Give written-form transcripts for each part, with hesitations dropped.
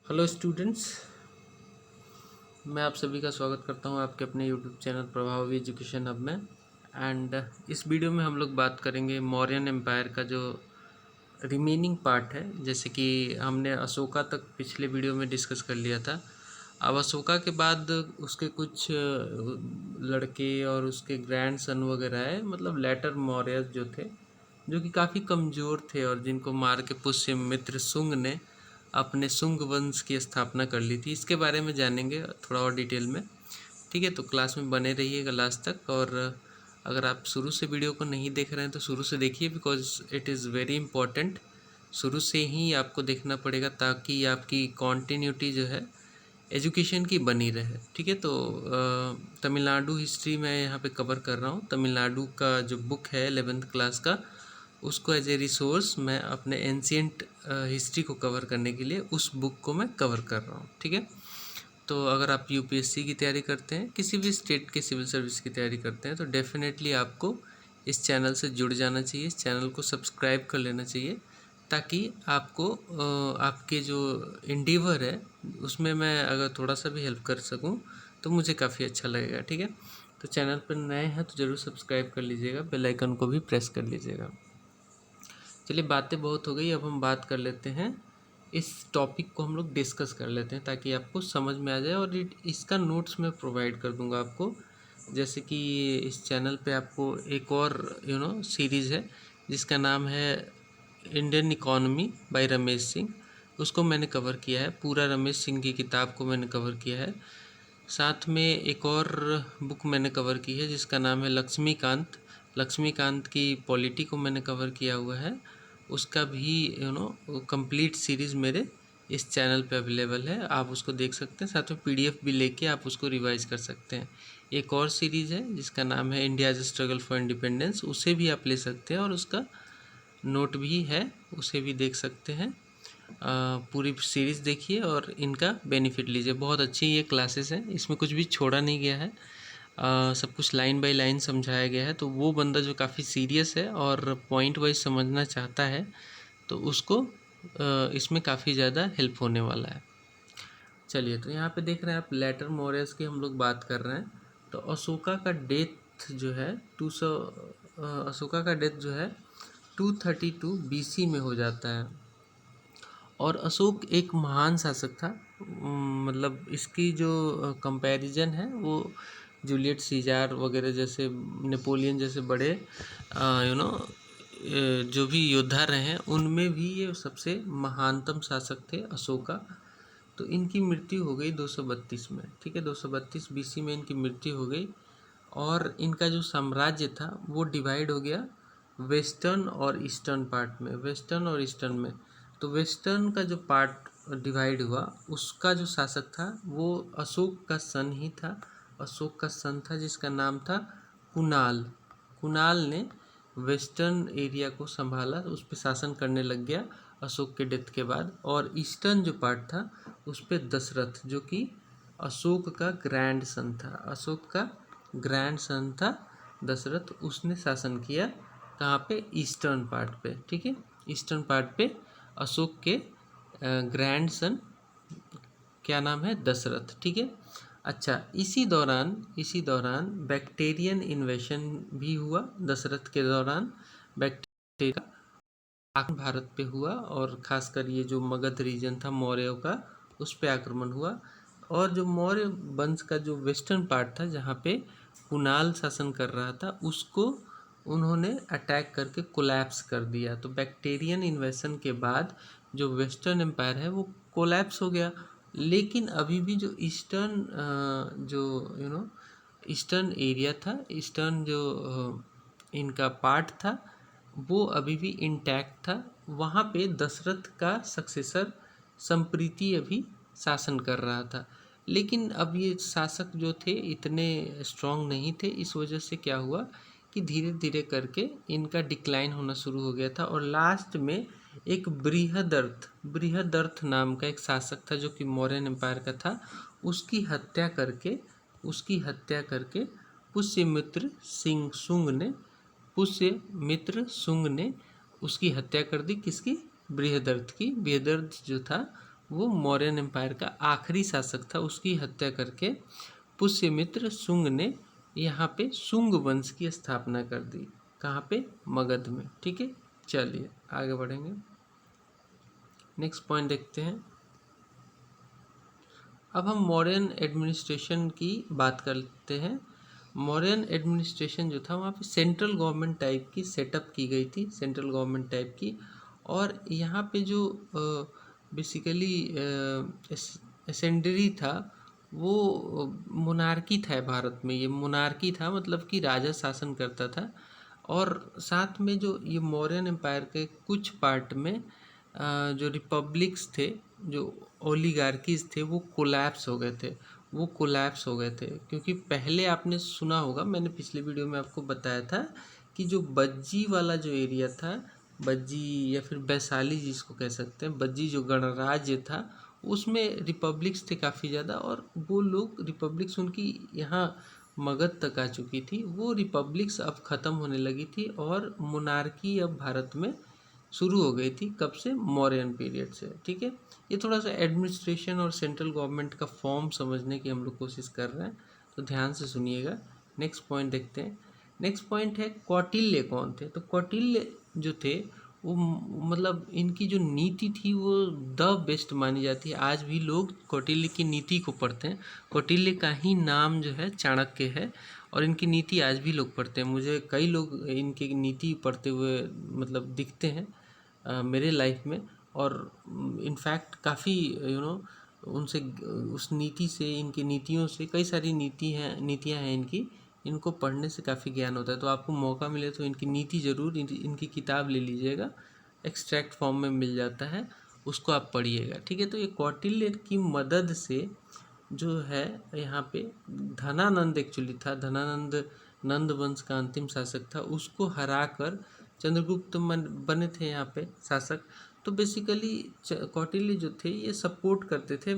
Hello students, मैं आप सभी का स्वागत करता हूं आपके अपने यूट्यूब चैनल प्रभावी एजुकेशन हब में। एंड इस वीडियो में हम लोग बात करेंगे मौर्यन एम्पायर का जो रिमेनिंग पार्ट है। जैसे कि हमने अशोका तक पिछले वीडियो में डिस्कस कर लिया था। अब अशोका के बाद उसके कुछ लड़के और उसके ग्रैंड सन वगैरह है, मतलब लेटर मौर्य जो थे, जो कि काफ़ी कमज़ोर थे और जिनको मार के पुष्यमित्र शुंग ने अपने शुंग वंश की स्थापना कर ली थी। इसके बारे में जानेंगे थोड़ा और डिटेल में। ठीक है, तो क्लास में बने रहिएगा लास्ट तक। और अगर आप शुरू से वीडियो को नहीं देख रहे हैं तो शुरू से देखिए, because it is very important. शुरू से ही आपको देखना पड़ेगा ताकि आपकी कॉन्टीन्यूटी जो है एजुकेशन की बनी रहे। ठीक है, तो तमिलनाडु हिस्ट्री मैं यहाँ पे कवर कर रहा हूँ। तमिलनाडु का जो बुक है 11th क्लास का, उसको एज ए रिसोर्स मैं अपने एंशियंट हिस्ट्री को कवर करने के लिए उस बुक को मैं कवर कर रहा हूँ। ठीक है, तो अगर आप यूपीएससी की तैयारी करते हैं, किसी भी स्टेट के सिविल सर्विस की तैयारी करते हैं, तो डेफिनेटली आपको इस चैनल से जुड़ जाना चाहिए, इस चैनल को सब्सक्राइब कर लेना चाहिए, ताकि आपको आपके जो इंडीवर है उसमें मैं अगर थोड़ा सा भी हेल्प कर सकूं तो मुझे काफ़ी अच्छा लगेगा। ठीक है, तो चैनल पर नए हैं तो ज़रूर सब्सक्राइब कर लीजिएगा, बेल आइकन को भी प्रेस कर लीजिएगा। चलिए, बातें बहुत हो गई, अब हम बात कर लेते हैं, इस टॉपिक को हम लोग डिस्कस कर लेते हैं ताकि आपको समझ में आ जाए। और इसका नोट्स मैं प्रोवाइड कर दूंगा आपको। जैसे कि इस चैनल पे आपको एक और सीरीज़ है जिसका नाम है Indian economy by Ramesh Singh. उसको मैंने कवर किया है, पूरा रमेश सिंह की किताब को मैंने कवर किया है। साथ में एक और बुक मैंने कवर की है जिसका नाम है लक्ष्मीकांत। लक्ष्मीकांत की पॉलिटी को मैंने कवर किया हुआ है। उसका भी कंप्लीट सीरीज़ मेरे इस चैनल पे अवेलेबल है, आप उसको देख सकते हैं। साथ में पीडीएफ भी लेके आप उसको रिवाइज कर सकते हैं। एक और सीरीज़ है जिसका नाम है इंडियाज स्ट्रगल फॉर इंडिपेंडेंस, उसे भी आप ले सकते हैं और उसका नोट भी है, उसे भी देख सकते हैं। पूरी सीरीज़ देखिए और इनका बेनिफिट लीजिए। बहुत अच्छी ये क्लासेस हैं, इसमें कुछ भी छोड़ा नहीं गया है, सब कुछ लाइन बाय लाइन समझाया गया है। तो वो बंदा जो काफ़ी सीरियस है और पॉइंट वाइज समझना चाहता है तो उसको इसमें काफ़ी ज़्यादा हेल्प होने वाला है। चलिए, तो यहाँ पे देख रहे हैं आप, लेटर मौर्यस की हम लोग बात कर रहे हैं। तो अशोका का डेथ जो है 200 अशोका का डेथ जो है 232 बीसी में हो जाता है। और अशोक एक महान शासक था। मतलब इसकी जो कंपैरिजन है वो जूलियट सीजार वगैरह जैसे, नेपोलियन जैसे बड़े जो भी योद्धा रहे हैं उनमें भी ये सबसे महानतम शासक थे अशोका। तो इनकी मृत्यु हो गई 232 में। ठीक है, 232 बीसी में इनकी मृत्यु हो गई। और इनका जो साम्राज्य था वो डिवाइड हो गया वेस्टर्न और ईस्टर्न पार्ट में, वेस्टर्न और ईस्टर्न में। तो वेस्टर्न का जो पार्ट डिवाइड हुआ उसका जो शासक था वो अशोक का सन ही था। अशोक का सन था जिसका नाम था कुणाल। कुणाल ने वेस्टर्न एरिया को संभाला, उस पर शासन करने लग गया अशोक के डेथ के बाद। और ईस्टर्न जो पार्ट था उस पर दशरथ, जो कि अशोक का ग्रैंड सन था, अशोक का ग्रैंड सन था दशरथ, उसने शासन किया। कहाँ पे? ईस्टर्न पार्ट पे। ठीक है, ईस्टर्न पार्ट पे अशोक के ग्रैंड सन क्या नाम है? दशरथ। ठीक है, अच्छा, इसी दौरान बैक्टेरियन इन्वेशन भी हुआ। दशरथ के दौरान बैक्टीरिया आक्रमण भारत पे हुआ और खासकर ये जो मगध रीजन था मौर्यों का, उस पे आक्रमण हुआ। और जो मौर्य वंश का जो वेस्टर्न पार्ट था जहाँ पे कुणाल शासन कर रहा था, उसको उन्होंने अटैक करके कोलैप्स कर दिया। तो बैक्टेरियन इन्वेशन के बाद जो वेस्टर्न एम्पायर है वो कोलैप्स हो गया। लेकिन अभी भी जो ईस्टर्न जो ईस्टर्न एरिया था, ईस्टर्न जो इनका पार्ट था, वो अभी भी इंटैक्ट था। वहाँ पे दशरथ का सक्सेसर संप्रीति अभी शासन कर रहा था। लेकिन अब ये शासक जो थे इतने स्ट्रांग नहीं थे, इस वजह से क्या हुआ कि धीरे धीरे करके इनका डिक्लाइन होना शुरू हो गया था। और लास्ट में एक बृहदर्थ नाम का एक शासक था जो कि मौर्यन एम्पायर का था, उसकी हत्या करके पुष्यमित्र शुंग ने उसकी हत्या कर दी। किसकी? बृहदर्थ की। बृहदर्थ जो था वो मौर्यन एम्पायर का आखिरी शासक था, उसकी हत्या करके पुष्यमित्र शुंग ने यहाँ पे शुंग वंश की स्थापना कर दी। कहाँ पे? मगध में। ठीक है, चलिए आगे बढ़ेंगे। नेक्स्ट पॉइंट देखते हैं। अब हम मौर्यन एडमिनिस्ट्रेशन की बात करते हैं। मौर्यन एडमिनिस्ट्रेशन जो था वहाँ पे सेंट्रल गवर्नमेंट टाइप की सेटअप की गई थी, सेंट्रल गवर्नमेंट टाइप की। और यहाँ पे जो बेसिकली एसेंडरी था वो मोनार्की था भारत में। ये मोनार्की था, मतलब कि राजा शासन करता था। और साथ में जो ये मौर्यन एम्पायर के कुछ पार्ट में जो रिपब्लिक्स थे, जो ओलिगार्कीज थे, वो कोलैप्स हो गए थे। क्योंकि पहले आपने सुना होगा, मैंने पिछले वीडियो में आपको बताया था कि जो बज्जी वाला जो एरिया था, बज्जी या फिर वैशाली जिसको कह सकते हैं, बज्जी जो गणराज्य था, उसमें रिपब्लिक्स थे काफ़ी ज़्यादा। और वो लोग रिपब्लिक्स उनकी यहाँ मगध तक आ चुकी थी। वो रिपब्लिक्स अब ख़त्म होने लगी थी और मोनार्की अब भारत में शुरू हो गई थी। कब से? मौर्यन पीरियड से। ठीक है, ये थोड़ा सा एडमिनिस्ट्रेशन और सेंट्रल गवर्नमेंट का फॉर्म समझने की हम लोग कोशिश कर रहे हैं, तो ध्यान से सुनिएगा। नेक्स्ट पॉइंट देखते हैं। नेक्स्ट पॉइंट है कौटिल्य कौन थे। तो कौटिल्य जो थे वो मतलब इनकी जो नीति थी वो द बेस्ट मानी जाती है। आज भी लोग कौटिल्य की नीति को पढ़ते हैं। कौटिल्य का ही नाम जो है चाणक्य है और इनकी नीति आज भी लोग पढ़ते हैं। मुझे कई लोग इनकी नीति पढ़ते हुए मतलब दिखते हैं मेरे लाइफ में। और इनफैक्ट काफ़ी उनसे उस नीति से, इनकी नीतियों से, कई सारी नीतियाँ हैं इनकी, इनको पढ़ने से काफ़ी ज्ञान होता है। तो आपको मौका मिले तो इनकी नीति ज़रूर, इनकी किताब ले लीजिएगा, एक्सट्रैक्ट फॉर्म में मिल जाता है, उसको आप पढ़िएगा। ठीक है, तो ये कौटिल्य की मदद से जो है यहाँ पे धनानंद एक्चुअली था, धनानंद नंद वंश का अंतिम शासक था, उसको हराकर चंद्रगुप्त बने थे यहाँ पे शासक। तो बेसिकली कौटिल्य जो थे ये सपोर्ट करते थे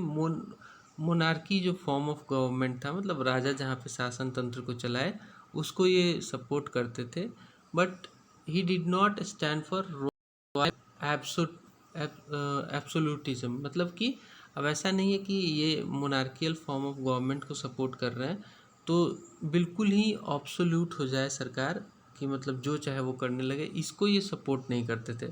मोनार्की जो फॉर्म ऑफ गवर्नमेंट था, मतलब राजा जहाँ पे शासन तंत्र को चलाए, उसको ये सपोर्ट करते थे। But he did not stand for absolutism, मतलब कि अब ऐसा नहीं है कि ये मोनार्कियल फॉर्म ऑफ गवर्नमेंट को सपोर्ट कर रहे हैं तो बिल्कुल ही ऑब्सोल्यूट हो जाए सरकार कि मतलब जो चाहे वो करने लगे, इसको ये सपोर्ट नहीं करते थे।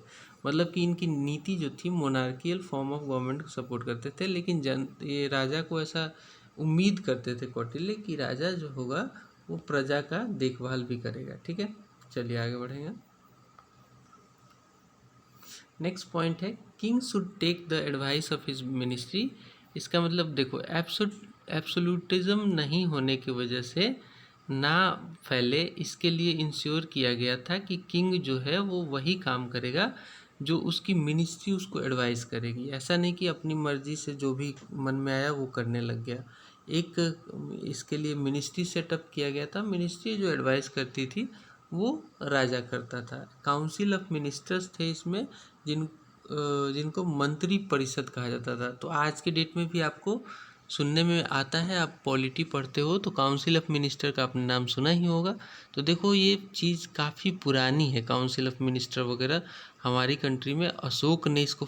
मतलब कि इनकी नीति जो थी मोनार्कियल फॉर्म ऑफ गवर्नमेंट को सपोर्ट करते थे, लेकिन ये राजा को ऐसा उम्मीद करते थे कौटिल्य कि राजा जो होगा वो प्रजा का देखभाल भी करेगा। ठीक है, चलिए आगे बढ़ेंगे। नेक्स्ट पॉइंट है king should take the advice of his ministry. इसका मतलब देखो, एब्सोल्यूटिज्म नहीं होने की वजह से ना फैले, इसके लिए इंश्योर किया गया था कि किंग जो है वो वही काम करेगा जो उसकी मिनिस्ट्री उसको एडवाइस करेगी। ऐसा नहीं कि अपनी मर्जी से जो भी मन में आया वो करने लग गया। एक इसके लिए मिनिस्ट्री सेटअप किया गया था। मिनिस्ट्री जो एडवाइस करती थी वो राजा करता था। काउंसिल ऑफ मिनिस्टर्स थे इसमें, जिनको मंत्री परिषद कहा जाता था। तो आज के डेट में भी आपको सुनने में आता है, आप पॉलिटी पढ़ते हो तो काउंसिल ऑफ मिनिस्टर का आपने नाम सुना ही होगा। तो देखो ये चीज़ काफ़ी पुरानी है, काउंसिल ऑफ मिनिस्टर वगैरह हमारी कंट्री में अशोक ने इसको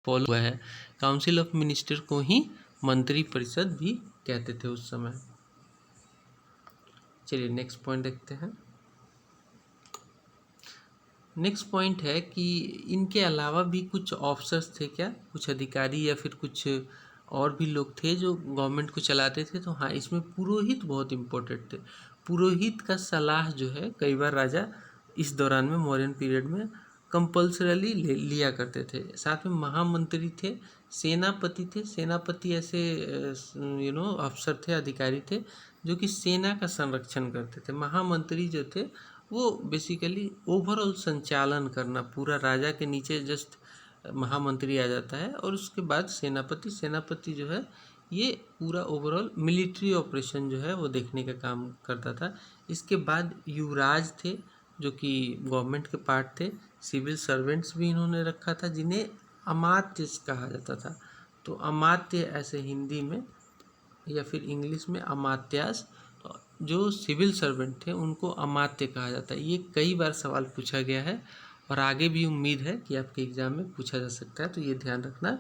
फॉलो हुआ है। काउंसिल ऑफ मिनिस्टर को ही मंत्री परिषद भी कहते थे उस समय। चलिए नेक्स्ट पॉइंट देखते हैं। नेक्स्ट पॉइंट है कि इनके अलावा भी कुछ ऑफिसर्स थे क्या, कुछ अधिकारी या फिर कुछ और भी लोग थे जो गवर्नमेंट को चलाते थे। तो हाँ, इसमें पुरोहित बहुत इम्पोर्टेंट थे। पुरोहित का सलाह जो है कई बार राजा इस दौरान में, मौर्यन पीरियड में, कंपल्सरली लिया करते थे। साथ में महामंत्री थे, सेनापति थे। सेनापति ऐसे अफसर थे, अधिकारी थे जो कि सेना का संरक्षण करते थे। महामंत्री जो थे वो बेसिकली ओवरऑल संचालन करना, पूरा राजा के नीचे जस्ट महामंत्री आ जाता है। और उसके बाद सेनापति जो है ये पूरा ओवरऑल मिलिट्री ऑपरेशन जो है वो देखने का काम करता था। इसके बाद युवराज थे जो कि गवर्नमेंट के पार्ट थे। सिविल सर्वेंट्स भी इन्होंने रखा था जिन्हें अमात्य कहा जाता था। तो अमात्य ऐसे हिंदी में या फिर इंग्लिश में अमात्यास, जो सिविल सर्वेंट थे उनको अमात्य कहा जाता है। ये कई बार सवाल पूछा गया है और आगे भी उम्मीद है कि आपके एग्ज़ाम में पूछा जा सकता है। तो ये ध्यान रखना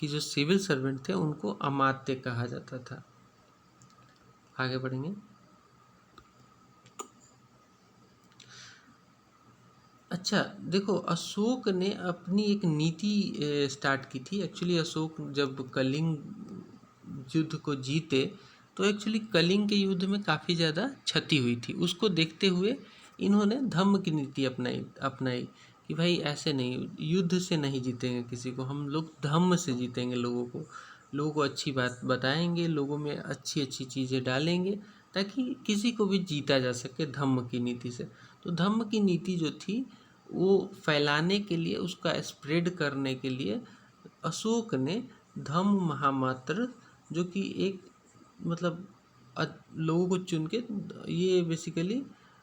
कि कि जो सिविल सर्वेंट थे उनको अमात्य कहा जाता था। आगे बढ़ेंगे। अच्छा देखो, अशोक ने अपनी एक नीति स्टार्ट की थी। एक्चुअली अशोक जब कलिंग युद्ध को जीते तो एक्चुअली कलिंग के युद्ध में काफ़ी ज़्यादा क्षति हुई थी। उसको देखते हुए इन्होंने धम्म की नीति अपनाई कि भाई ऐसे नहीं, युद्ध से नहीं जीतेंगे किसी को, हम लोग धम्म से जीतेंगे। लोगों को अच्छी बात बताएंगे, लोगों में अच्छी अच्छी चीज़ें डालेंगे ताकि किसी को भी जीता जा सके धम्म की नीति से। तो धम्म की नीति जो थी वो फैलाने के लिए, उसका स्प्रेड करने के लिए अशोक ने धम्म महामात्र, जो कि एक मतलब लोगों को चुन के, ये बेसिकली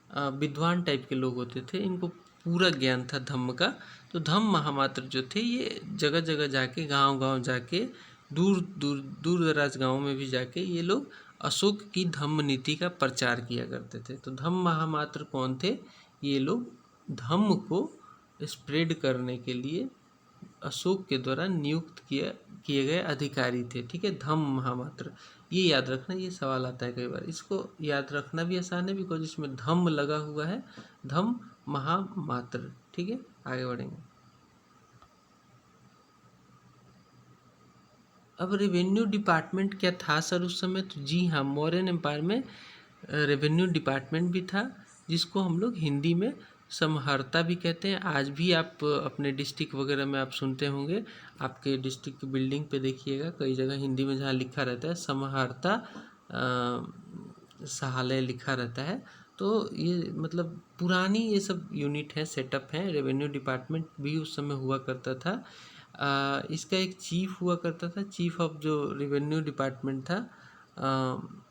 विद्वान टाइप के लोग होते थे, इनको पूरा ज्ञान था धम्म का। तो धम्म महामात्र जो थे ये जगह जगह जाके, गांव जाके, दूर दराज गाँव में भी जाके ये लोग अशोक की धम्म नीति का प्रचार किया करते थे। तो धम्म महामात्र कौन थे? ये लोग धम्म को स्प्रेड करने के लिए अशोक के द्वारा नियुक्त किए गए अधिकारी थे। ठीक है, धम्म महामात्र, ये याद रखना, ये सवाल आता है कई बार। इसको याद रखना भी आसान है बिकॉज इसमें धम्म लगा हुआ है, धम्म महामात्र। ठीक है, आगे बढ़ेंगे। अब रेवेन्यू डिपार्टमेंट क्या था सर उस समय? तो जी हाँ, मौर्यन एम्पायर में रेवेन्यू डिपार्टमेंट भी था, जिसको हम लोग हिंदी में समहर्ता भी कहते हैं। आज भी आप अपने डिस्ट्रिक्ट वगैरह में आप सुनते होंगे, आपके डिस्ट्रिक्ट की बिल्डिंग पे देखिएगा कई जगह हिंदी में जहाँ लिखा रहता है समहर्ता सहालय लिखा रहता है। तो ये मतलब पुरानी ये सब यूनिट है, सेटअप है। रेवेन्यू डिपार्टमेंट भी उस समय हुआ करता था। इसका एक चीफ हुआ करता था, चीफ ऑफ जो रेवेन्यू डिपार्टमेंट था,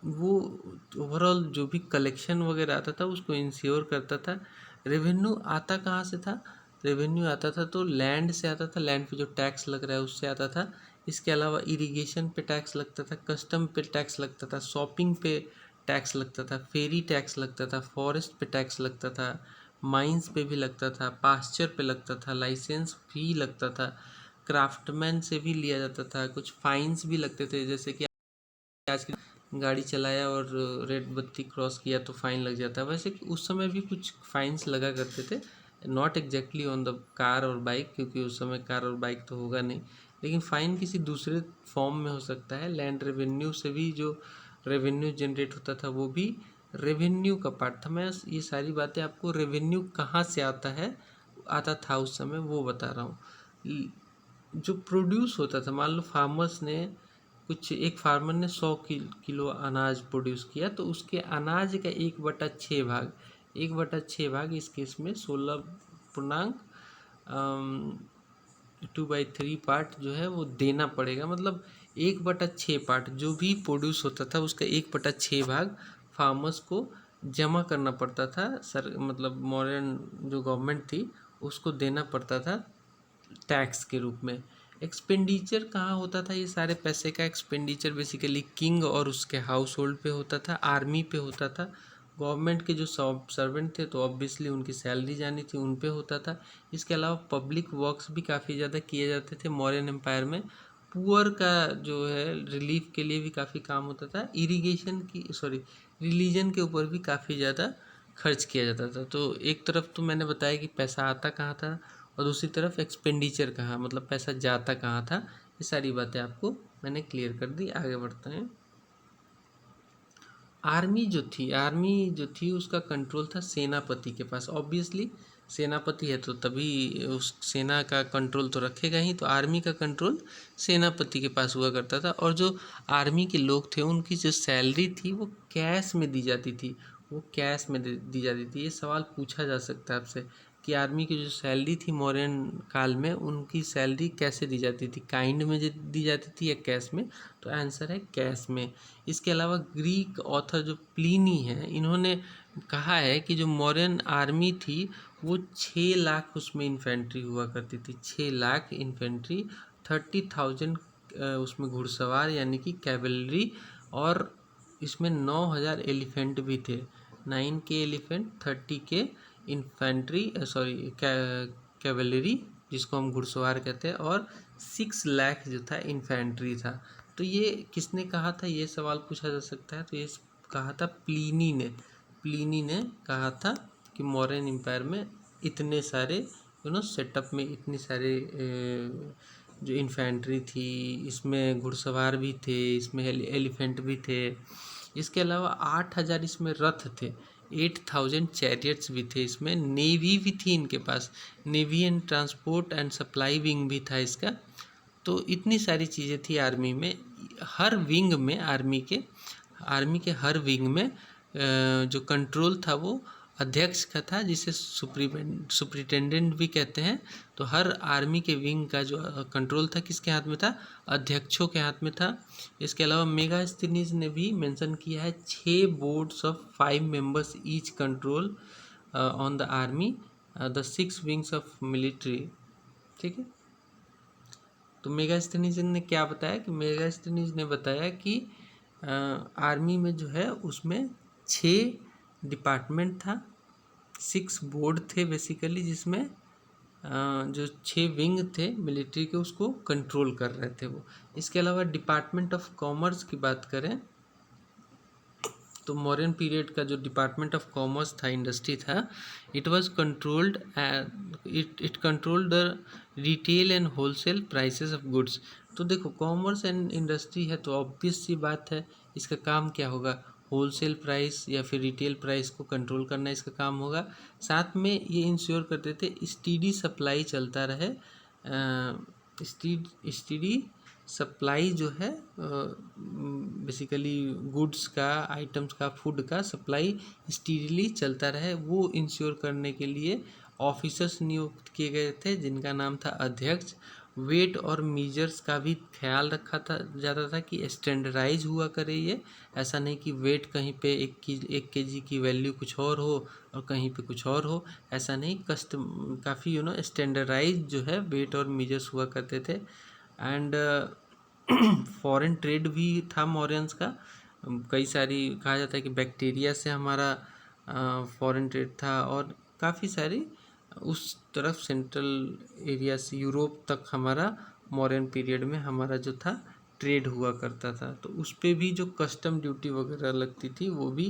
वो ओवरऑल जो भी कलेक्शन वगैरह आता था उसको इंश्योर करता था। रेवेन्यू आता कहाँ से था? रेवेन्यू आता था तो लैंड से आता था, लैंड पे जो टैक्स लग रहा है उससे आता था। इसके अलावा इरिगेशन पे टैक्स लगता था, कस्टम पे टैक्स लगता था, शॉपिंग पे टैक्स लगता था, फेरी टैक्स लगता था, फॉरेस्ट पे टैक्स लगता था, माइंस पे भी लगता था, पास्चर पे लगता था, लाइसेंस फी लगता था, क्राफ्टमैन से भी लिया जाता था, कुछ फाइन्स भी लगते थे। जैसे कि आज की गाड़ी चलाया और रेड बत्ती क्रॉस किया तो फाइन लग जाता है, वैसे उस समय भी कुछ फाइन्स लगा करते थे। Not exactly on the car और बाइक, क्योंकि उस समय कार और बाइक तो होगा नहीं, लेकिन फ़ाइन किसी दूसरे फॉर्म में हो सकता है। लैंड रेवेन्यू से भी जो रेवेन्यू जनरेट होता था वो भी रेवेन्यू का पार्ट था। मैं ये सारी बातें आपको रेवेन्यू कहाँ से आता था उस समय वो बता रहा हूँ। जो प्रोड्यूस होता था, मान लो फार्मर्स ने एक फार्मर ने 100 किलो अनाज प्रोड्यूस किया, तो उसके अनाज का 1/6 भाग इस केस में 16.2/3 पार्ट जो है वो देना पड़ेगा। मतलब 1/6 पार्ट जो भी प्रोड्यूस होता था उसका 1/6 भाग फार्मर्स को जमा करना पड़ता था। सर मतलब मॉडर्न जो गवर्नमेंट थी उसको देना पड़ता था टैक्स के रूप में। एक्सपेंडिचर कहाँ होता था? ये सारे पैसे का एक्सपेंडिचर बेसिकली किंग और उसके हाउस होल्ड पे होता था, आर्मी पे होता था। गवर्नमेंट के जो सर्वेंट थे तो ऑब्वियसली उनकी सैलरी जानी थी, उन पे होता था। इसके अलावा पब्लिक वर्क्स भी काफ़ी ज़्यादा किए जाते थे मौर्यन एम्पायर में। पुअर का जो है रिलीफ के लिए भी काफ़ी काम होता था। रिलीजन के ऊपर भी काफ़ी ज़्यादा खर्च किया जाता था। तो एक तरफ तो मैंने बताया कि पैसा आता कहाँ था और दूसरी तरफ एक्सपेंडिचर कहाँ, मतलब पैसा जाता कहाँ था। ये सारी बातें आपको मैंने क्लियर कर दी। आगे बढ़ते हैं। आर्मी जो थी उसका कंट्रोल था सेनापति के पास। ऑब्वियसली सेनापति है तो तभी उस सेना का कंट्रोल तो रखेगा ही, तो आर्मी का कंट्रोल सेनापति के पास हुआ करता था। और जो आर्मी के लोग थे उनकी जो सैलरी थी वो कैश में दी जाती थी, ये सवाल पूछा जा सकता है आपसे कि आर्मी की जो सैलरी थी मौर्यन काल में, उनकी सैलरी कैसे दी जाती थी, काइंड में दी जाती थी या कैश में? तो आंसर है कैश में। इसके अलावा ग्रीक ऑथर जो प्लीनी है, इन्होंने कहा है कि जो मौर्यन आर्मी थी वो 6 लाख उसमें इन्फेंट्री हुआ करती थी, 6 लाख इन्फेंट्री, 30,000 उसमें घुड़सवार यानी कि कैवलरी, और इसमें 9,000 एलिफेंट भी थे। 9 के एलिफेंट, 30 के इन्फेंट्री कैवलरी जिसको हम घुड़सवार कहते हैं, और 6 लाख जो था इन्फेंट्री था। तो ये किसने कहा था, ये सवाल पूछा जा सकता है। तो ये कहा था प्लीनी ने कहा था कि मौर्यन एम्पायर में इतने सारे सेटअप में इतने सारे जो इन्फेंट्री थी, इसमें घुड़सवार भी थे, इसमें एलिफेंट भी थे, इसके अलावा 8,000 इसमें रथ थे, 8,000 चैरियट्स भी थे, इसमें नेवी भी थी इनके पास, navy and transport and supply wing भी था इसका। तो इतनी सारी चीज़ें थी आर्मी में। हर विंग में आर्मी के हर विंग में जो कंट्रोल था वो अध्यक्ष का था, जिसे सुप्रिटेंडेंट भी कहते हैं। तो हर आर्मी के विंग का जो कंट्रोल था किसके हाथ में था, अध्यक्षों के हाथ में था। इसके अलावा मेगास्थनीज ने भी मेंशन किया है 6 boards of 5 members each control on the army the 6 wings of military. ठीक है। तो मेगास्थनीज ने क्या बताया कि मेगास्थनीज ने बताया कि आर्मी में जो है उसमें 6 डिपार्टमेंट था, 6 बोर्ड थे बेसिकली, जिसमें जो 6 विंग थे मिलिट्री के उसको कंट्रोल कर रहे थे वो। इसके अलावा डिपार्टमेंट ऑफ कॉमर्स की बात करें तो मॉडर्न पीरियड का जो डिपार्टमेंट ऑफ कॉमर्स था, इंडस्ट्री था, it was controlled it controlled the retail and wholesale prices of goods. तो देखो कॉमर्स एंड इंडस्ट्री है तो ऑब्वियस सी बात है इसका काम क्या होगा, होलसेल प्राइस या फिर रिटेल प्राइस को कंट्रोल करना इसका काम होगा। साथ में ये इंश्योर करते थे स्टीडी सप्लाई चलता रहे, स्टीडी सप्लाई जो है बेसिकली गुड्स का, आइटम्स का, फूड का सप्लाई स्टीडीली चलता रहे, वो इंश्योर करने के लिए ऑफिसर्स नियुक्त किए गए थे जिनका नाम था अध्यक्ष। वेट और मीजर्स का भी ख्याल रखा जाता था कि स्टैंडर्डाइज हुआ करे ये, ऐसा नहीं कि वेट कहीं पे 1 केजी की वैल्यू कुछ और हो और कहीं पे कुछ और हो, ऐसा नहीं, काफ़ी स्टैंडर्डाइज जो है वेट और मीजर्स हुआ करते थे। एंड फॉरेन ट्रेड भी था मौर्यंस का, कई सारी कहा जाता है कि बैक्टीरिया से हमारा फॉरेन ट्रेड था और काफ़ी सारी उस तरफ सेंट्रल एरिया से यूरोप तक हमारा मौर्यन पीरियड में हमारा जो था ट्रेड हुआ करता था। तो उस पर भी जो कस्टम ड्यूटी वगैरह लगती थी वो भी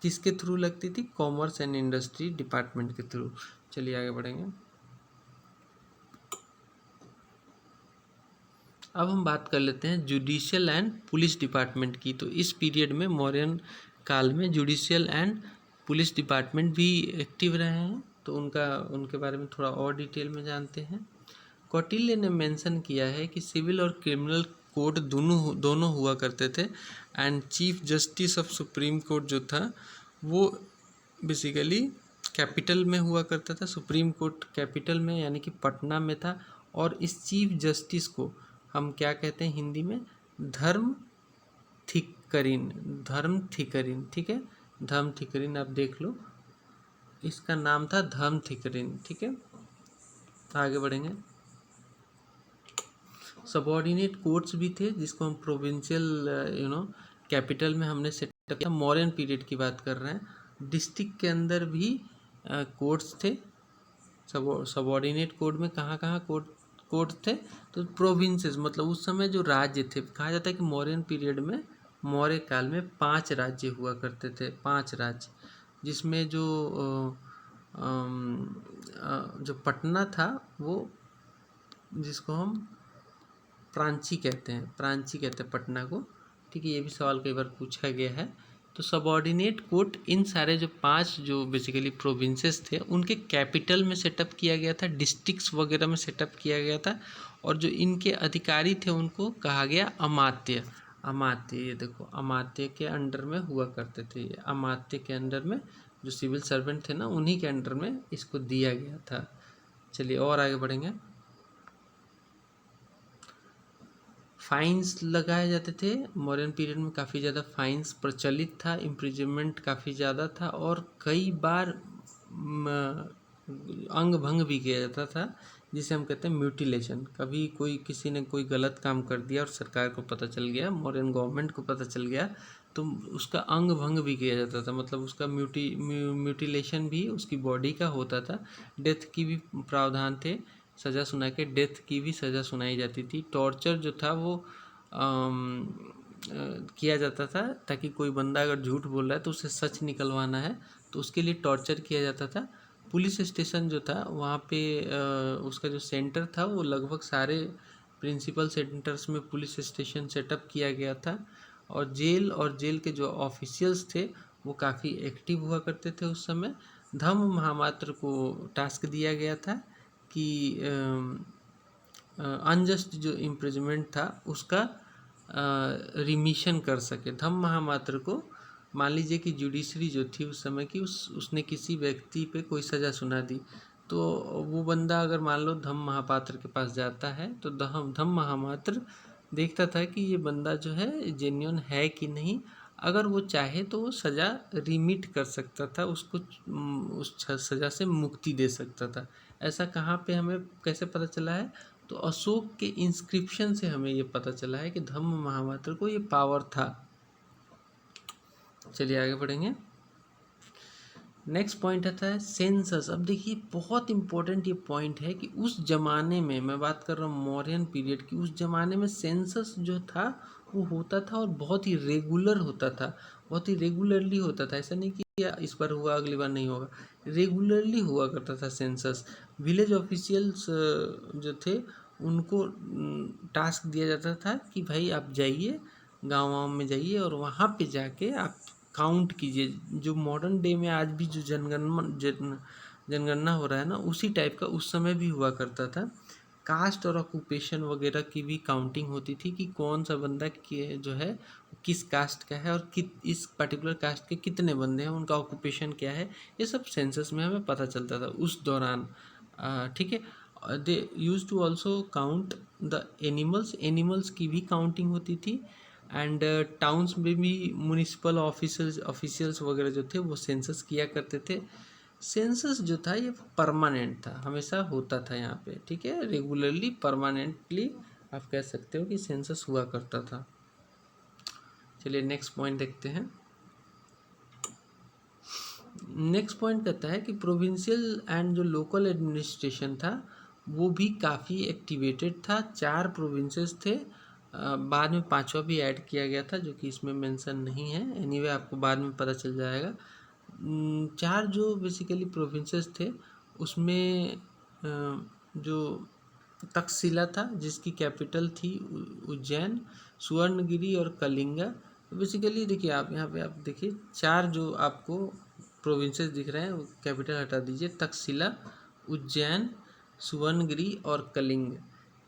किसके थ्रू लगती थी, कॉमर्स एंड इंडस्ट्री डिपार्टमेंट के थ्रू। चलिए आगे बढ़ेंगे। अब हम बात कर लेते हैं जुडिशियल एंड पुलिस डिपार्टमेंट की। तो इस पीरियड में मौर्यन काल में जुडिशियल एंड पुलिस डिपार्टमेंट भी एक्टिव रहे हैं, तो उनके बारे में थोड़ा और डिटेल में जानते हैं। कौटिल्य ने मेंशन किया है कि सिविल और क्रिमिनल कोर्ट दोनों हुआ करते थे and chief justice of supreme court जो था वो बेसिकली कैपिटल में हुआ करता था। सुप्रीम कोर्ट कैपिटल में यानी कि पटना में था, और इस चीफ जस्टिस को हम क्या कहते हैं हिंदी में, धर्म थिकरिन। ठीक है, धर्म थिकरिन, आप देख लो, इसका नाम था धर्म थिकरिन। ठीक है, तो आगे बढ़ेंगे। सबऑर्डिनेट कोर्ट्स भी थे जिसको हम प्रोविंशियल कैपिटल में हमने सेटअप किया। मॉडर्न पीरियड की बात कर रहे हैं। डिस्ट्रिक्ट के अंदर भी कोर्ट्स थे। सबऑर्डिनेट कोर्ट में कहाँ कोर्ट थे, तो प्रोविंसेस, मतलब उस समय जो राज्य थे, कहा जाता है कि मौर्यन पीरियड में, मौर्य काल में 5 राज्य हुआ करते थे, 5 राज्य, जिसमें जो पटना था वो, जिसको हम प्रांची कहते हैं पटना को। ठीक है, ये भी सवाल कई बार पूछा गया है। तो सबऑर्डिनेट कोर्ट इन सारे जो 5 जो बेसिकली प्रोविंसेस थे उनके कैपिटल में सेटअप किया गया था, डिस्ट्रिक्ट्स वगैरह में सेटअप किया गया था, और जो इनके अधिकारी थे उनको कहा गया अमात्य। ये देखो, अमात्य के अंडर में हुआ करते थे। ये अमात्य के अंडर में जो सिविल सर्वेंट थे ना, उन्हीं के अंडर में इसको दिया गया था। चलिए और आगे बढ़ेंगे। फाइन्स लगाए जाते थे मॉडर्न पीरियड में, काफ़ी ज़्यादा फाइन्स प्रचलित था, इम्प्रिजनमेंट काफ़ी ज़्यादा था, और कई बार अंग भंग भी किया जाता था, जिसे हम कहते हैं म्यूटिलेशन। कभी किसी ने कोई गलत काम कर दिया और सरकार को पता चल गया, मॉडर्न गवर्नमेंट को पता चल गया, तो उसका अंग भंग भी किया जाता था, मतलब उसका म्यूटिलेशन भी उसकी बॉडी का होता था। डेथ की भी प्रावधान थे, सज़ा सुना के डेथ की भी सज़ा सुनाई जाती थी। टॉर्चर जो था वो किया जाता था, ताकि कोई बंदा अगर झूठ बोल रहा है तो उसे सच निकलवाना है तो उसके लिए टॉर्चर किया जाता था। पुलिस स्टेशन जो था वहाँ पे उसका जो सेंटर था वो लगभग सारे प्रिंसिपल सेंटर्स में पुलिस स्टेशन सेटअप किया गया था। और जेल के जो ऑफिशियल्स थे वो काफ़ी एक्टिव हुआ करते थे उस समय। धम्म महापात्र को टास्क दिया गया था कि अनजस्ट जो इम्प्रिजमेंट था उसका रिमिशन कर सके। धम्म महापात्र को मान लीजिए कि जुडिशरी जो थी उस समय की उसने किसी व्यक्ति पे कोई सज़ा सुना दी, तो वो बंदा अगर मान लो धम्म महापात्र के पास जाता है तो धम्म महापात्र देखता था कि ये बंदा जो है जेन्युइन है कि नहीं। अगर वो चाहे तो वो सज़ा रिमिट कर सकता था, उसको उस सज़ा से मुक्ति दे सकता था। ऐसा कहाँ पे हमें कैसे पता चला है? तो अशोक के इंस्क्रिप्शन से हमें ये पता चला है कि धम्म महापात्र को ये पावर था। चलिए आगे बढ़ेंगे। नेक्स्ट पॉइंट आता है सेंसस। अब देखिए बहुत इंपॉर्टेंट ये पॉइंट है कि उस जमाने में, मैं बात कर रहा हूँ मौर्यन पीरियड की, उस जमाने में सेंसस जो था वो होता था और बहुत ही रेगुलर होता था, बहुत ही रेगुलरली होता था। ऐसा नहीं कि इस बार हुआ अगली बार नहीं होगा, रेगुलरली हुआ करता था सेंसस। विलेज ऑफिशियल्स जो थे उनको टास्क दिया जाता था कि भाई आप जाइए गाँव में जाइए और वहाँ पे जाके आप काउंट कीजिए। जो मॉडर्न डे में आज भी जो जनगणना हो रहा है ना, उसी टाइप का उस समय भी हुआ करता था। कास्ट और ऑक्यूपेशन वगैरह की भी काउंटिंग होती थी कि कौन सा बंदा के जो है किस कास्ट का है और इस पर्टिकुलर कास्ट के कितने बंदे हैं, उनका ऑक्यूपेशन क्या है, ये सब सेंसस में हमें पता चलता था उस दौरान। ठीक है। They use to also count the animals की भी काउंटिंग होती थी। एंड टाउन्स में भी म्यूनिसिपल ऑफिशियल्स वगैरह जो थे वो सेंसस किया करते थे। सेंसस जो था ये परमानेंट था, हमेशा होता था यहाँ पे। ठीक है, रेगुलरली परमानेंटली आप कह सकते हो कि सेंसस हुआ करता था। चलिए नेक्स्ट पॉइंट देखते हैं। नेक्स्ट पॉइंट कहता है कि प्रोविंशियल एंड जो लोकल एडमिनिस्ट्रेशन था वो भी काफ़ी एक्टिवेटेड था। 4 प्रोविंसेस थे, बाद में 5वां भी ऐड किया गया था जो कि इसमें मेंशन नहीं है। एनीवे आपको बाद में पता चल जाएगा। 4 जो बेसिकली प्रोविंसेस थे उसमें जो तक्षशिला था जिसकी कैपिटल थी उज्जैन, सुवर्णगिरी और कलिंगा। बेसिकली देखिए आप यहाँ पे आप देखिए 4 जो आपको प्रोविंसेस दिख रहे हैं, कैपिटल हटा दीजिए, तक्षशिला, उज्जैन, सुवर्णगिरी और कलिंग।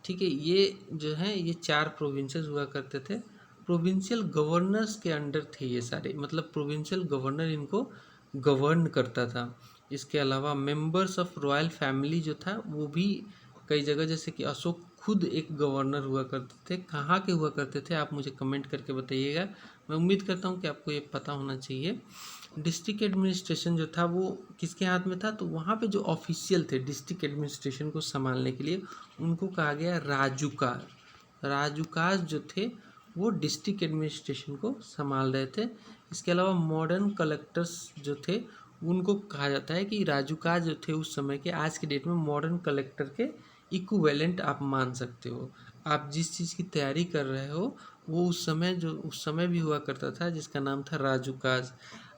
ठीक है, ये जो है ये 4 प्रोविंसेस हुआ करते थे। प्रोविंशियल गवर्नर्स के अंडर थे ये सारे, मतलब प्रोविंशियल गवर्नर इनको गवर्न करता था। इसके अलावा मेंबर्स ऑफ रॉयल फैमिली जो था वो भी कई जगह, जैसे कि अशोक खुद एक गवर्नर हुआ करते थे। कहाँ के हुआ करते थे आप मुझे कमेंट करके बताइएगा, मैं उम्मीद करता हूँ कि आपको ये पता होना चाहिए। डिस्ट्रिक्ट एडमिनिस्ट्रेशन जो था वो किसके हाथ में था? तो वहाँ पे जो ऑफिशियल थे डिस्ट्रिक्ट एडमिनिस्ट्रेशन को संभालने के लिए उनको कहा गया राजूकार। राजूकाज जो थे वो डिस्ट्रिक्ट एडमिनिस्ट्रेशन को संभाल रहे थे। इसके अलावा मॉडर्न कलेक्टर्स जो थे उनको कहा जाता है कि राजूकाज जो थे उस समय के, आज के डेट में मॉडर्न कलेक्टर के इक्विवेलेंट आप मान सकते हो। आप जिस चीज़ की तैयारी कर रहे हो वो उस समय भी हुआ करता था जिसका नाम था राजूकाज।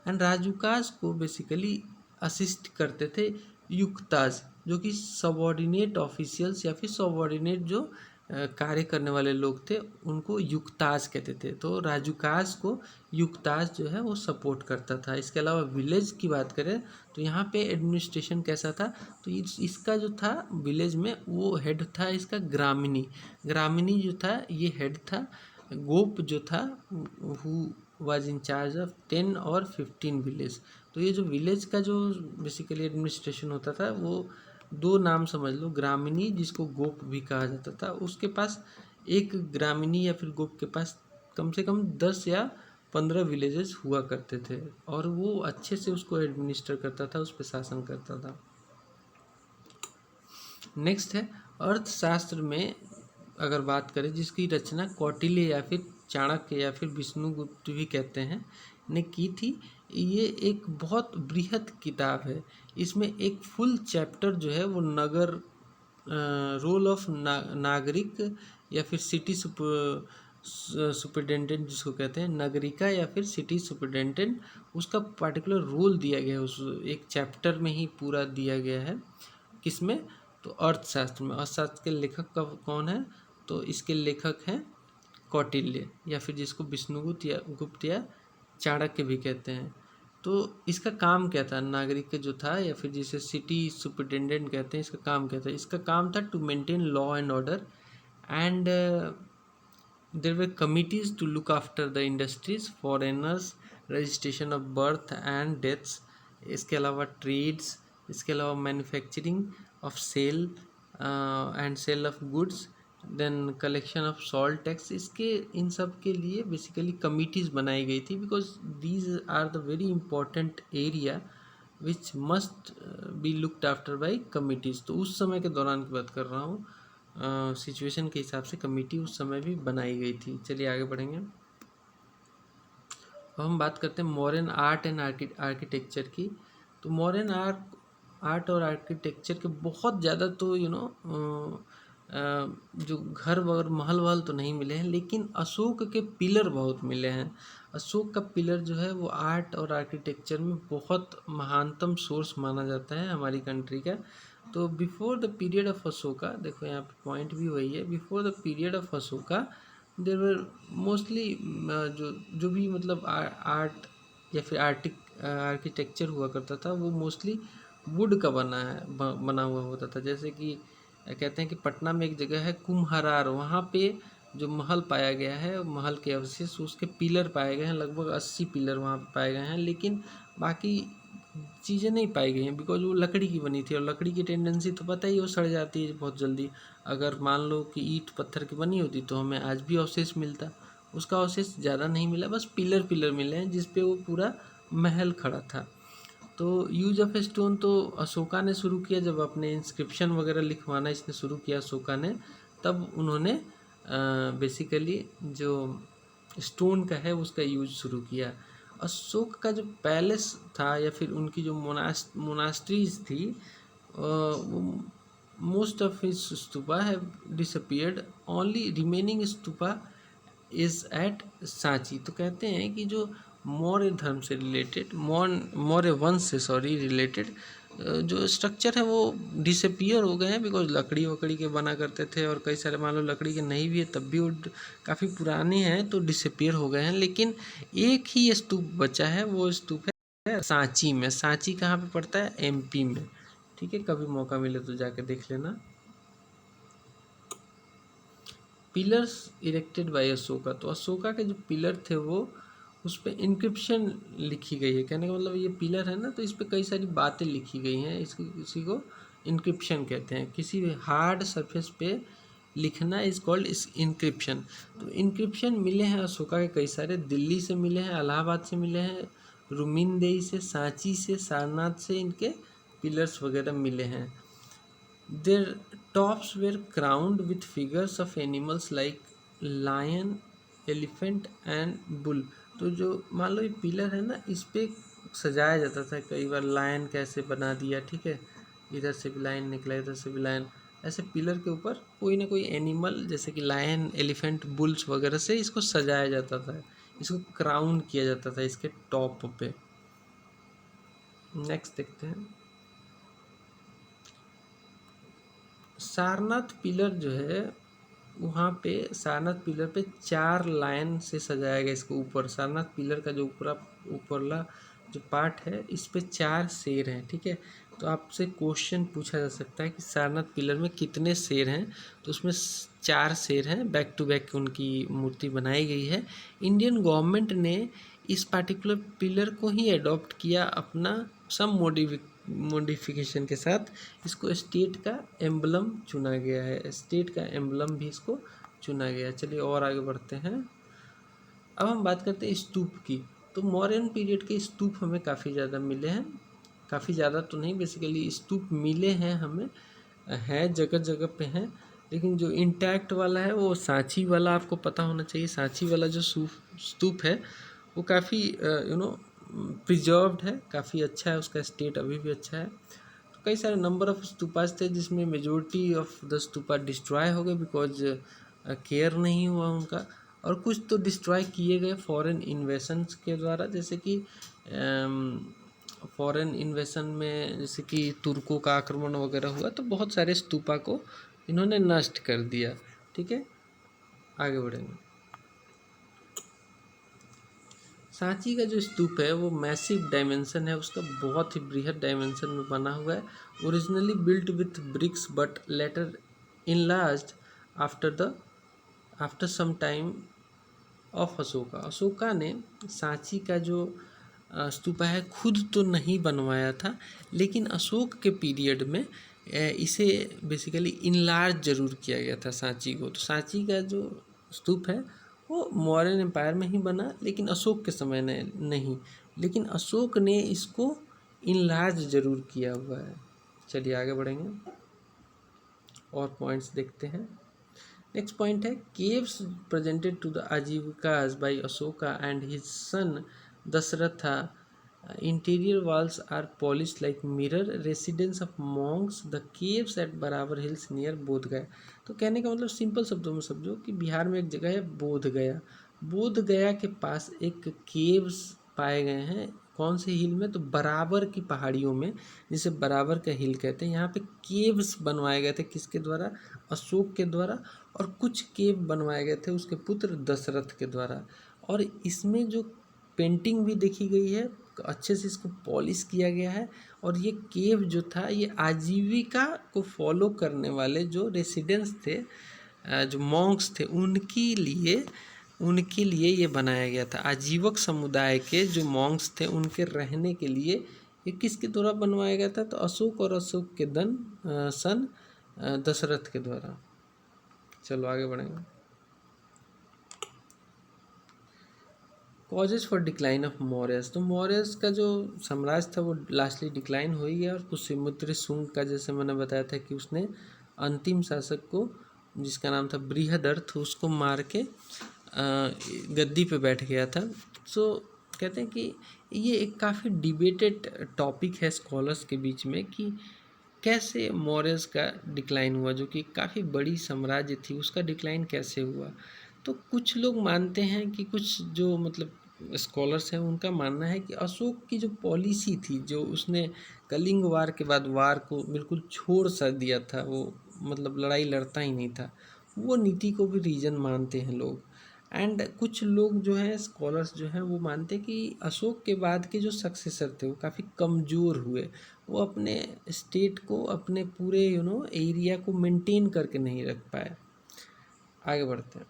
एंड राजूकाज को बेसिकली असिस्ट करते थे युक्ताज, जो कि सबऑर्डिनेट ऑफिशियल्स या फिर सबऑर्डिनेट जो कार्य करने वाले लोग थे उनको युक्ताज कहते थे। तो राजूकाज को युक्ताज जो है वो सपोर्ट करता था। इसके अलावा विलेज की बात करें तो यहाँ पे एडमिनिस्ट्रेशन कैसा था? तो इसका जो था विलेज में वो हेड था इसका ग्रामीणी। ग्रामीणी जो था ये हेड था। गोप जो था who was in charge of 10 और 15 विलेज। तो ये जो विलेज का जो बेसिकली एडमिनिस्ट्रेशन होता था वो 2 नाम समझ लो, ग्रामीणी जिसको गोप भी कहा जाता था, उसके पास एक ग्रामीणी या फिर गोप के पास कम से कम 10 या 15 विलेजेस हुआ करते थे और वो अच्छे से उसको एडमिनिस्टर करता था, उस पर शासन करता था। नेक्स्ट है अर्थशास्त्र में अगर बात करें, जिसकी रचना कौटिल्य या फिर चाणक्य या फिर विष्णुगुप्त भी कहते हैं ने की थी। ये एक बहुत बृहत किताब है। इसमें एक फुल चैप्टर जो है वो नगर रोल ऑफ नागरिक या फिर सिटी सुपरिटेंडेंट जिसको कहते हैं, नगरिका या फिर सिटी सुपरिटेंडेंट, उसका पार्टिकुलर रोल दिया गया है, उस एक चैप्टर में ही पूरा दिया गया है। किसमें? तो अर्थशास्त्र में। अर्थशास्त्र के लेखक का कौन है? तो इसके लेखक हैं कौटिल्य, या फिर जिसको गुप्त या चाणक्य भी कहते हैं। तो इसका काम क्या था? नागरिक जो था या फिर जिसे सिटी सुपरिटेंडेंट कहते हैं, इसका काम क्या था? इसका काम था to maintain law and order and there were committees to look after the industries, foreigners, registration of birth and deaths, इसके अलावा ट्रेड्स, इसके अलावा manufacturing of sale and sale of goods, then collection of salt tax. इसके इन सब के लिए basically committees बनाई गई थी, because these are the very important area which must be looked after by committees. तो उस समय के दौरान की बात कर रहा हूँ, सिचुएशन के हिसाब से कमिटी उस समय भी बनाई गई थी। चलिए आगे बढ़ेंगे। अब हम बात करते हैं मॉडर्न आर्ट एंड आर्किटेक्चर की। तो मॉडर्न आर्ट और आर्किटेक्चर के बहुत ज़्यादा तो जो घर वगैरह महल वहल तो नहीं मिले हैं, लेकिन अशोक के पिलर बहुत मिले हैं। अशोक का पिलर जो है वो आर्ट और आर्किटेक्चर में बहुत महानतम सोर्स माना जाता है हमारी कंट्री का। तो before the period of Ashoka, देखो यहाँ पे पॉइंट भी वही है, before the period of Ashoka there were mostly जो भी मतलब आर्ट या फिर आर्किटेक्चर हुआ करता था वो मोस्टली वुड का बना हुआ होता था। जैसे कि कहते हैं कि पटना में एक जगह है कुम्हरार, वहाँ पे जो महल पाया गया है, महल के अवशेष, उसके पिलर पाए गए हैं, लगभग 80 पिलर वहाँ पे पाए गए हैं, लेकिन बाकी चीज़ें नहीं पाई गई हैं, बिकॉज वो लकड़ी की बनी थी और लकड़ी की टेंडेंसी तो पता ही है, वो सड़ जाती है बहुत जल्दी। अगर मान लो कि ईंट पत्थर की बनी होती तो हमें आज भी अवशेष मिलता, उसका अवशेष ज़्यादा नहीं मिला, बस पिलर मिले हैं जिस पे वो पूरा महल खड़ा था। तो यूज ऑफ स्टोन तो अशोका ने शुरू किया, जब अपने इंस्क्रिप्शन वगैरह लिखवाना इसने शुरू किया अशोका ने, तब उन्होंने बेसिकली जो स्टोन का है उसका यूज शुरू किया। अशोक का जो पैलेस था या फिर उनकी जो मोनास्ट्रीज थी, most of his stupa have disappeared, only remaining stupa is at Sanchi. तो कहते हैं कि जो मौर्य धर्म से रिलेटेड, मौर्य वंश से रिलेटेड जो स्ट्रक्चर है वो डिसअपीयर हो गए हैं, बिकॉज लकड़ी वकड़ी के बना करते थे, और कई सारे मान लो लकड़ी के नहीं भी है तब भी वो काफ़ी पुराने हैं तो डिसअपीयर हो गए हैं। लेकिन एक ही स्तूप बचा है, वो स्तूप है सांची में। सांची कहाँ पे पड़ता है? एमपी में। ठीक है, कभी मौका मिले तो जाके देख लेना। पिलर्स इरेक्टेड बाय अशोका, तो अशोका के जो पिलर थे वो उस पर इंक्रिप्शन लिखी गई है। कहने का मतलब ये पिलर है ना, तो इस पर कई सारी बातें लिखी गई हैं, इसी को इंक्रिप्शन कहते हैं। किसी भी हार्ड सरफेस पे लिखना इज कॉल्ड इंक्रिप्शन। तो इंक्रिप्शन मिले हैं अशोका के कई सारे, दिल्ली से मिले हैं, इलाहाबाद से मिले हैं, रुमिनदेई से, सांची से, सारनाथ से इनके पिलर्स वगैरह मिले हैं। Their tops were crowned with figures of animals like lion, elephant and bull। तो जो मान लो ये पिलर है ना, इस पे सजाया जाता था कई बार, लायन कैसे बना दिया, ठीक है, इधर से भी लायन निकला, इधर से भी लायन, ऐसे पिलर के ऊपर कोई ना कोई एनिमल जैसे कि लायन, एलिफेंट, बुल्स वगैरह से इसको सजाया जाता था, इसको क्राउन किया जाता था इसके टॉप पे। नेक्स्ट देखते हैं। सारनाथ पिलर जो है, वहाँ पे सारनाथ पिलर पे 4 लाइन से सजाया गया इसको ऊपर। सारनाथ पिलर का जो ऊपरला जो पार्ट है, इस पे 4 शेर हैं, ठीक है। तो आपसे क्वेश्चन पूछा जा सकता है कि सारनाथ पिलर में कितने शेर हैं, तो उसमें 4 शेर हैं, बैक टू बैक उनकी मूर्ति बनाई गई है। इंडियन गवर्नमेंट ने इस पार्टिकुलर पिलर को ही अडॉप्ट किया अपना सम मॉडिफिकेशन के साथ, इसको स्टेट का एम्बलम चुना गया है, स्टेट का एम्बलम भी इसको चुना गया है। चलिए और आगे बढ़ते हैं। अब हम बात करते हैं स्तूप की। तो मौर्यन पीरियड के स्तूप हमें काफ़ी ज़्यादा मिले हैं, काफ़ी ज़्यादा तो नहीं, बेसिकली स्तूप मिले हैं हमें, है जगह जगह पे हैं, लेकिन जो इंटैक्ट वाला है वो सांची वाला आपको पता होना चाहिए। सांची वाला जो स्तूप है वो काफ़ी प्रिजर्व्ड है, काफ़ी अच्छा है, उसका स्टेट अभी भी अच्छा है। कई सारे नंबर ऑफ स्तूपास थे जिसमें majority of the stupa destroy हो गए बिकॉज केयर नहीं हुआ उनका, और कुछ तो डिस्ट्रॉय किए गए फॉरेन इन्वेशंस के द्वारा, जैसे कि फॉरेन इन्वेशन में जैसे कि तुर्कों का आक्रमण वगैरह हुआ तो बहुत सारे स्तूपा को इन्होंने नष्ट कर दिया। ठीक है, आगे बढ़ेंगे। सांची का जो स्तूप है वो मैसिव डायमेंशन है उसका, बहुत ही बृहद डायमेंशन में बना हुआ है। Originally built with bricks but later enlarged after some time of Ashoka. Ashoka ने सांची का जो स्तूपा है खुद तो नहीं बनवाया था, लेकिन अशोक के पीरियड में इसे बेसिकली इनलार्ज जरूर किया गया था सांची को। तो सांची का जो स्तूप है वो मौर्यन एम्पायर में ही बना, लेकिन अशोक के समय में नहीं, लेकिन अशोक ने इसको इनलार्ज जरूर किया हुआ है। चलिए आगे बढ़ेंगे और पॉइंट्स देखते हैं। नेक्स्ट पॉइंट है caves presented to the Ajivikas by Ashoka and his son Dasharatha. Interior walls are polish like mirror, residence of monks, the caves at Barabar hills near Bodh Gaya. तो कहने का मतलब सिंपल शब्दों में समझो कि बिहार में एक जगह है बोध गया, बोध गया के पास एक केव्स पाए गए हैं। कौन से हिल में? तो बराबर की पहाड़ियों में, जिसे बराबर का हिल कहते हैं। यहाँ पे केव्स बनवाए गए थे किसके द्वारा? अशोक के द्वारा, और कुछ केव बनवाए गए थे उसके पुत्र दशरथ के द्वारा। और इसमें जो पेंटिंग भी देखी गई है, अच्छे से इसको पॉलिश किया गया है। और ये केव जो था ये आजीविका को फॉलो करने वाले जो रेसिडेंट्स थे, जो मॉन्क्स थे, उनके लिए ये बनाया गया था। आजीवक समुदाय के जो मॉन्क्स थे उनके रहने के लिए ये किसके द्वारा बनवाया गया था? तो अशोक और अशोक के सन दशरथ के द्वारा। चलो आगे बढ़ेंगे। Causes for decline of Mauryas. तो मौर्यस का जो साम्राज्य था वो लास्टली डिक्लाइन हो ही गया, और पुष्यमित्र शुंग का, जैसे मैंने बताया था कि उसने अंतिम शासक को, जिसका नाम था बृहदर्थ, उसको मार के गद्दी पे बैठ गया था। सो कहते हैं कि ये एक काफ़ी डिबेटेड टॉपिक है स्कॉलर्स के बीच में कि कैसे मौर्यस का डिक्लाइन हुआ, जो कि काफ़ी बड़ी साम्राज्य थी, उसका डिक्लाइन कैसे हुआ। तो कुछ लोग मानते हैं कि, कुछ जो मतलब स्कॉलर्स हैं उनका मानना है कि अशोक की जो पॉलिसी थी, जो उसने कलिंग वार के बाद वार को बिल्कुल छोड़ सा दिया था, वो मतलब लड़ाई लड़ता ही नहीं था, वो नीति को भी रीज़न मानते हैं लोग। एंड कुछ लोग जो हैं स्कॉलर्स जो हैं वो मानते हैं कि अशोक के बाद के जो सक्सेसर थे वो काफ़ी कमज़ोर हुए, वो अपने स्टेट को, अपने पूरे एरिया को मेंटेन करके नहीं रख पाए। आगे बढ़ते हैं।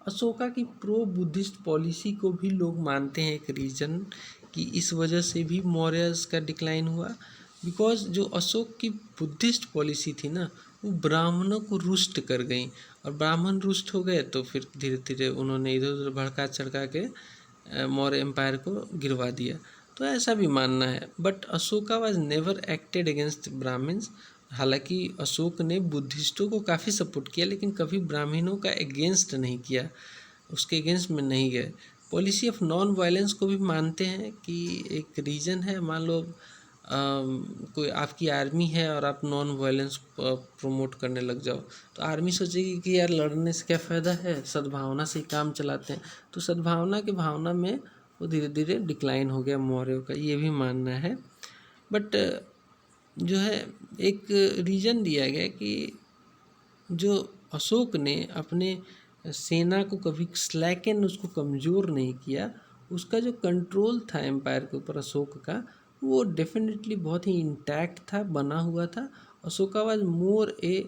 अशोका की प्रो बुद्धिस्ट पॉलिसी को भी लोग मानते हैं एक रीज़न कि इस वजह से भी मौर्यस का डिक्लाइन हुआ, बिकॉज जो अशोक की बुद्धिस्ट पॉलिसी थी ना, वो ब्राह्मणों को रुष्ट कर गई, और ब्राह्मण रुष्ट हो गए तो फिर धीरे धीरे उन्होंने इधर उधर भड़का चढ़का के मौर्य एम्पायर को गिरवा दिया। तो ऐसा भी मानना है। But Ashoka was never acted against Brahmans. हालांकि अशोक ने बुद्धिस्टों को काफ़ी सपोर्ट किया, लेकिन कभी ब्राह्मणों का अगेंस्ट नहीं किया, उसके अगेंस्ट में नहीं गए। पॉलिसी ऑफ नॉन वायलेंस को भी मानते हैं कि एक रीज़न है, मान लो कोई आपकी आर्मी है और आप नॉन वायलेंस प्रमोट करने लग जाओ, तो आर्मी सोचेगी कि यार लड़ने से क्या फ़ायदा है, सद्भावना से ही काम चलाते हैं। तो सद्भावना की भावना में वो धीरे धीरे डिक्लाइन हो गया मौर्यों का, ये भी मानना है। बट जो है एक रीज़न दिया गया कि जो अशोक ने अपने सेना को कभी स्लैकन, उसको कमज़ोर नहीं किया, उसका जो कंट्रोल था एम्पायर के ऊपर अशोक का, वो डेफिनेटली बहुत ही इंटैक्ट था, बना हुआ था। Ashoka was more a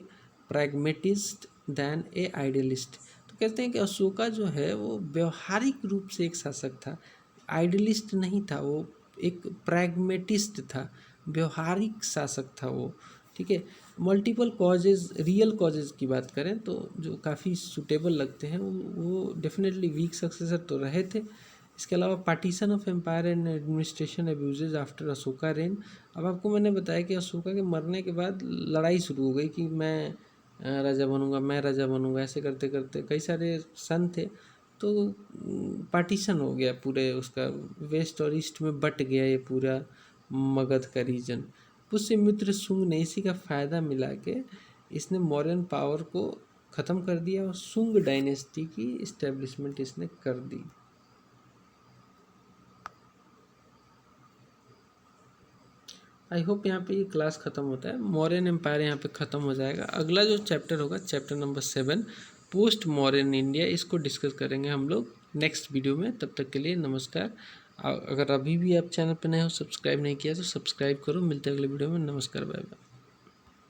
pragmatist than a idealist. तो कहते हैं कि अशोका जो है वो व्यवहारिक रूप से एक शासक था, आइडियलिस्ट नहीं था, वो एक प्रैग्मेटिस्ट था, व्यवहारिक शासक था वो। ठीक है। मल्टीपल कॉजेज़, रियल कॉजेज़ की बात करें तो जो काफ़ी सूटेबल लगते हैं, वो डेफिनेटली वीक सक्सेसर तो रहे थे। इसके अलावा partition of empire and administration abuses after Ashoka reign. अब आपको मैंने बताया कि अशोका के मरने के बाद लड़ाई शुरू हो गई कि मैं राजा बनूंगा, मैं राजा बनूंगा, ऐसे करते करते कई सारे सन थे तो पार्टीशन हो गया पूरे उसका, वेस्ट और ईस्ट में बट गया ये पूरा मगध का रीजन। पुष्यमित्र शुंग ने इसी का फ़ायदा मिला के इसने मौर्यन पावर को ख़त्म कर दिया और शुंग डायनेस्टी की इस्टेब्लिशमेंट इसने कर दी। आई होप यहाँ पे ये क्लास ख़त्म होता है, मौर्यन एम्पायर यहाँ पे ख़त्म हो जाएगा। अगला जो चैप्टर होगा chapter number 7 post modern India, इसको डिस्कस करेंगे हम लोग नेक्स्ट वीडियो में। तब तक के लिए नमस्कार। अगर अभी भी आप चैनल पर नए हो, सब्सक्राइब नहीं किया तो सब्सक्राइब करो। मिलते हैं अगले वीडियो में। नमस्कार, बाय बाय।